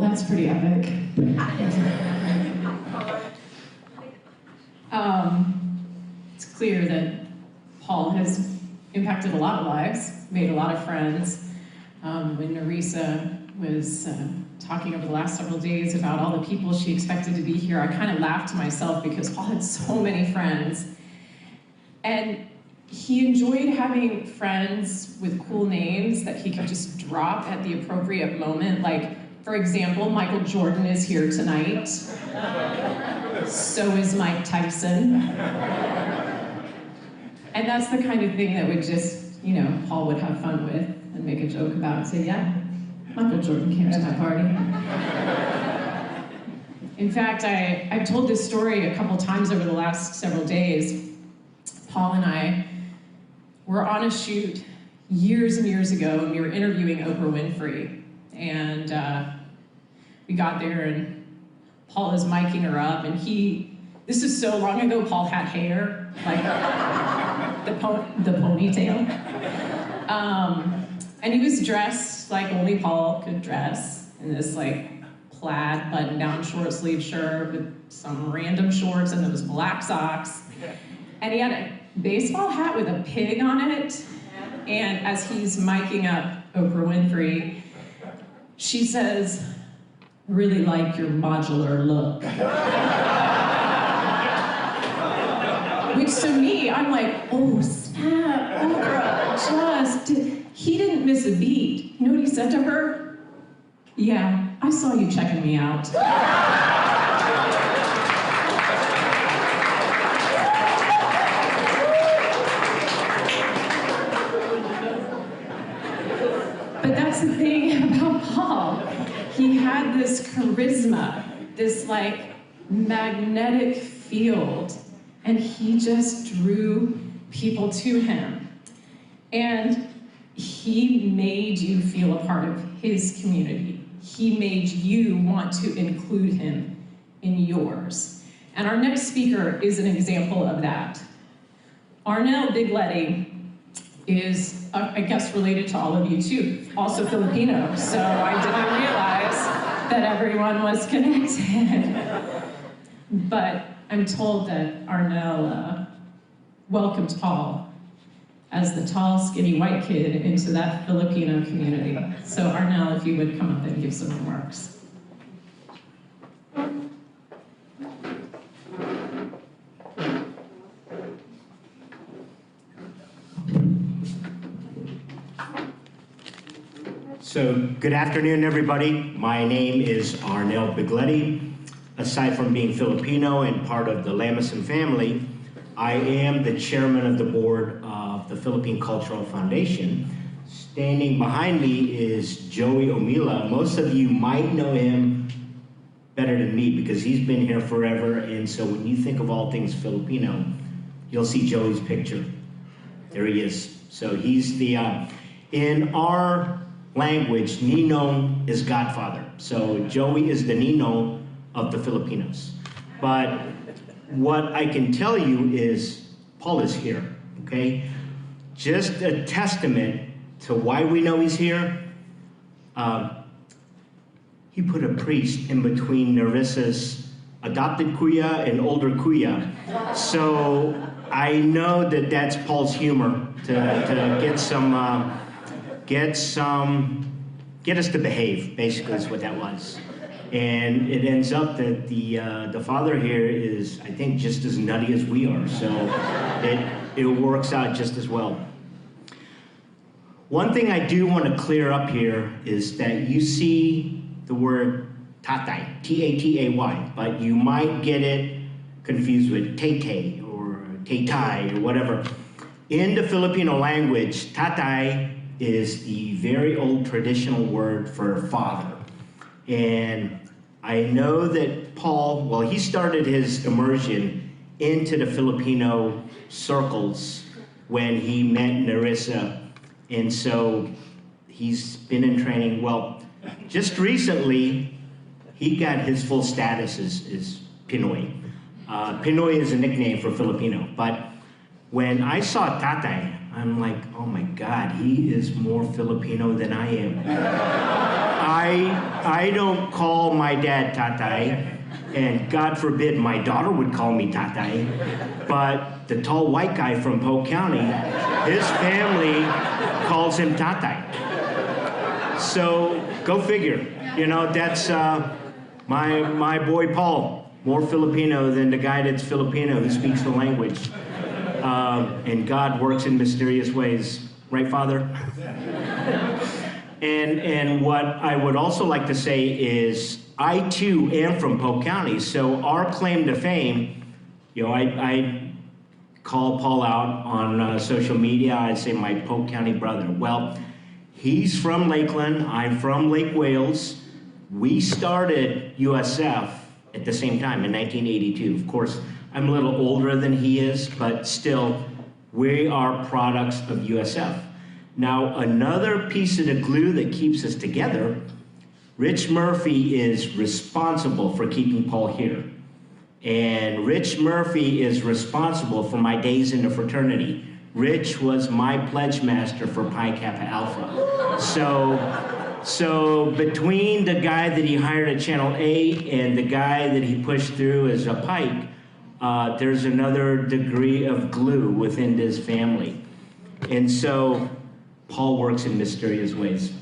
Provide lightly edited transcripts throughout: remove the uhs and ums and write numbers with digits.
Well, that's pretty epic. It's clear that Paul has impacted a lot of lives, made a lot of friends. When Nerissa was talking over the last several days about all the people she expected to be here, I kind of laughed to myself because Paul had so many friends. And he enjoyed having friends with cool names that he could just drop at the appropriate moment. Like, for example, Michael Jordan is here tonight. So is Mike Tyson. And that's the kind of thing that would just, Paul would have fun with and make a joke about and say, yeah, Michael Jordan came to my party. In fact, I've told this story a couple times over the last several days. Paul and I were on a shoot years and years ago, and we were interviewing Oprah Winfrey. And we got there, and Paul is miking her up, and this is so long ago, Paul had hair, like the ponytail. And he was dressed like only Paul could dress, in this plaid button-down short sleeve shirt with some random shorts and those black socks. And he had a baseball hat with a pig on it. And as he's miking up Oprah Winfrey, she says, "Really like your modular look." Which to me, I'm like, oh snap, Oprah, he didn't miss a beat. You know what he said to her? "Yeah, I saw you checking me out." But that's the thing about Paul. He had this charisma, this magnetic field, and he just drew people to him. And he made you feel a part of his community. He made you want to include him in yours. And our next speaker is an example of that. Arnell Biglete is, I guess, related to all of you too, also Filipino, so I didn't realize that everyone was connected. But I'm told that Arnell welcomed Paul as the tall, skinny white kid into that Filipino community. So Arnell, if you would come up and give some remarks. So, good afternoon, everybody. My name is Arnell Biglete. Aside from being Filipino and part of the Lamison family, I am the chairman of the board of the Philippine Cultural Foundation. Standing behind me is Joey Omila. Most of you might know him better than me because he's been here forever, and so when you think of all things Filipino, you'll see Joey's picture. There he is. So he's the, in our language, Ninong is Godfather. So Joey is the Ninong of the Filipinos. But what I can tell you is Paul is here, okay? Just a testament to why we know he's here. He put a priest in between Nerissa's adopted kuya and older kuya. So I know that that's Paul's humor to get us to behave, basically is what that was. And it ends up that the father here is, I think, just as nutty as we are. So it works out just as well. One thing I do want to clear up here is that you see the word tatay, T-A-T-A-Y, but you might get it confused with tete or tatay or whatever. In the Filipino language, tatay is the very old traditional word for father. And I know that Paul, well, he started his immersion into the Filipino circles when he met Nerissa. And so he's been in training. Well, just recently, he got his full status as Pinoy. Pinoy is a nickname for Filipino. But when I saw Tatay, I'm like, oh my God, he is more Filipino than I am. I don't call my dad Tatay, and God forbid my daughter would call me Tatay, but the tall white guy from Polk County, his family calls him Tatay. So go figure. You know, that's my boy Paul, more Filipino than the guy that's Filipino who speaks the language. And God works in mysterious ways. Right, Father? And what I would also like to say is, I too am from Polk County, so our claim to fame, you know, I call Paul out on social media. I say my Polk County brother. Well, he's from Lakeland. I'm from Lake Wales. We started USF at the same time in 1982. Of course, I'm a little older than he is, but still, we are products of USF. Now, another piece of the glue that keeps us together, Rich Murphy is responsible for keeping Paul here. And Rich Murphy is responsible for my days in the fraternity. Rich was my pledge master for Pi Kappa Alpha. So between the guy that he hired at Channel 8 and the guy that he pushed through as a Pike, there's another degree of glue within this family. And so Paul works in mysterious ways.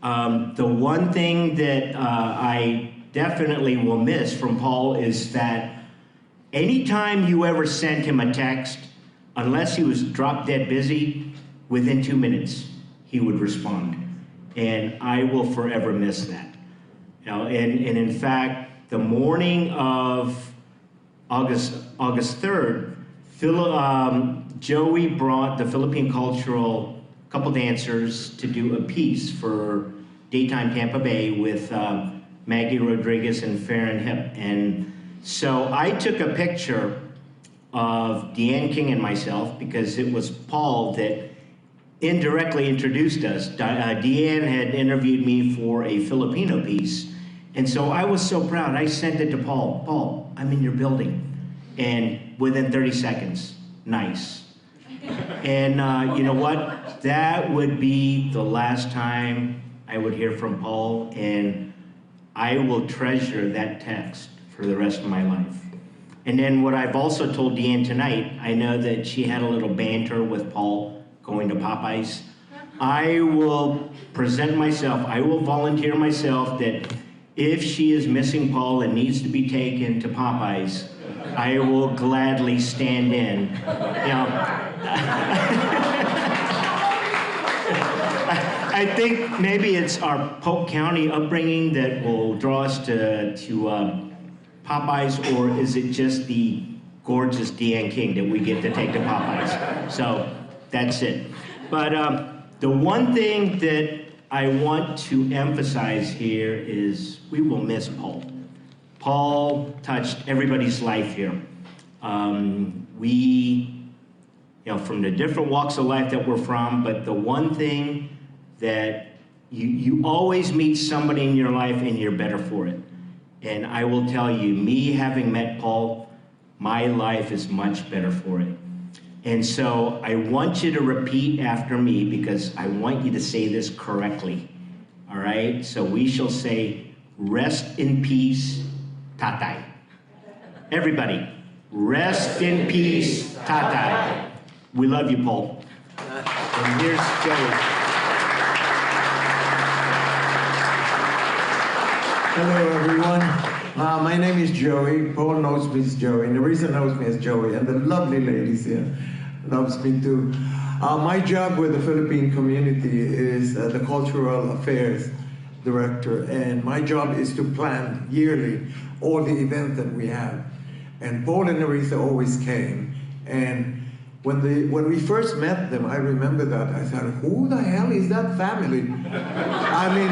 The one thing that I definitely will miss from Paul is that anytime you ever sent him a text, unless he was drop dead busy, within 2 minutes, he would respond. And I will forever miss that. You know, and in fact, the morning of August 3rd, Joey brought the Philippine cultural couple dancers to do a piece for Daytime Tampa Bay with Maggie Rodriguez and Farron Hip. And so I took a picture of Deanne King and myself because it was Paul that indirectly introduced us. Deanne had interviewed me for a Filipino piece. And so I was so proud. I sent it to Paul. Paul, I'm in your building. And within 30 seconds, nice. And you know what? That would be the last time I would hear from Paul, and I will treasure that text for the rest of my life. And then what I've also told Deanne tonight, I know that she had a little banter with Paul going to Popeyes. I will present myself, I will volunteer myself that if she is missing Paul and needs to be taken to Popeyes, I will gladly stand in. You know, I think maybe it's our Polk County upbringing that will draw us to Popeyes, or is it just the gorgeous Deanne King that we get to take to Popeyes? So that's it. But the one thing that I want to emphasize here is we will miss Paul. Paul touched everybody's life here. You know, from the different walks of life that we're from, but the one thing that you always meet somebody in your life and you're better for it. And I will tell you, me having met Paul, my life is much better for it. And so I want you to repeat after me because I want you to say this correctly. All right? So we shall say, rest in peace, Tatay. Everybody, rest in peace, Tatay. We love you, Paul. And here's Joey. Hello, everyone. My name is Joey. Paul knows me as Joey, and the reason knows me as Joey, and the lovely ladies here loves me too. My job with the Philippine community is the Cultural Affairs Director, and my job is to plan yearly all the events that we have. And Paul and Narisa always came, and when we first met them, I remember that. I thought, who the hell is that family? I mean,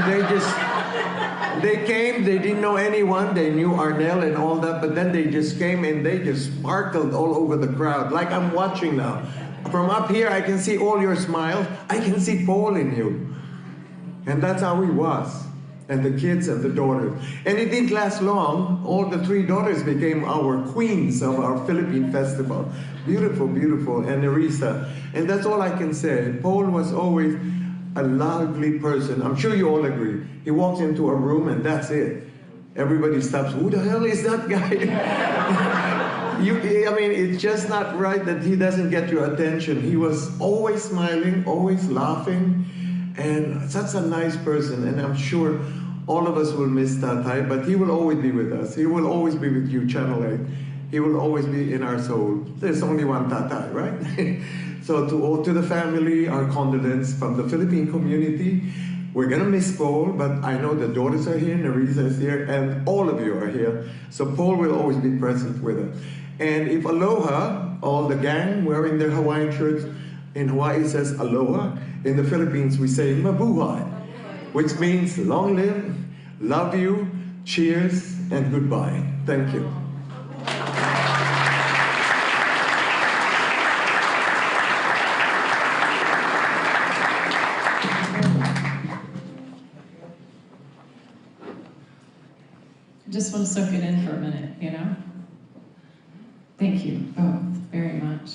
they came, they didn't know anyone, they knew Arnell and all that, but then they just came and they just sparkled all over the crowd, like I'm watching now. From up here, I can see all your smiles. I can see Paul in you. And that's how he was. And the kids and the daughters. And it didn't last long. All the three daughters became our queens of our Philippine festival. Beautiful, beautiful. And Narisa. And that's all I can say. Paul was always a lively person. I'm sure you all agree. He walks into a room and that's it. Everybody stops. Who the hell is that guy? I mean, it's just not right that he doesn't get your attention. He was always smiling, always laughing, and such a nice person. And I'm sure all of us will miss Tatay, but he will always be with us. He will always be with you, Channel 8. He will always be in our soul. There's only one Tatay, right? So to the family, our condolence from the Philippine community. We're gonna miss Paul, but I know the daughters are here, Nerissa is here, and all of you are here. So Paul will always be present with us. And if aloha, all the gang wearing their Hawaiian shirts, in Hawaii it says aloha. In the Philippines we say mabuhay, which means long live, love you, cheers, and goodbye. Thank you. I just want to soak it in for a minute, you know? Thank you both very much.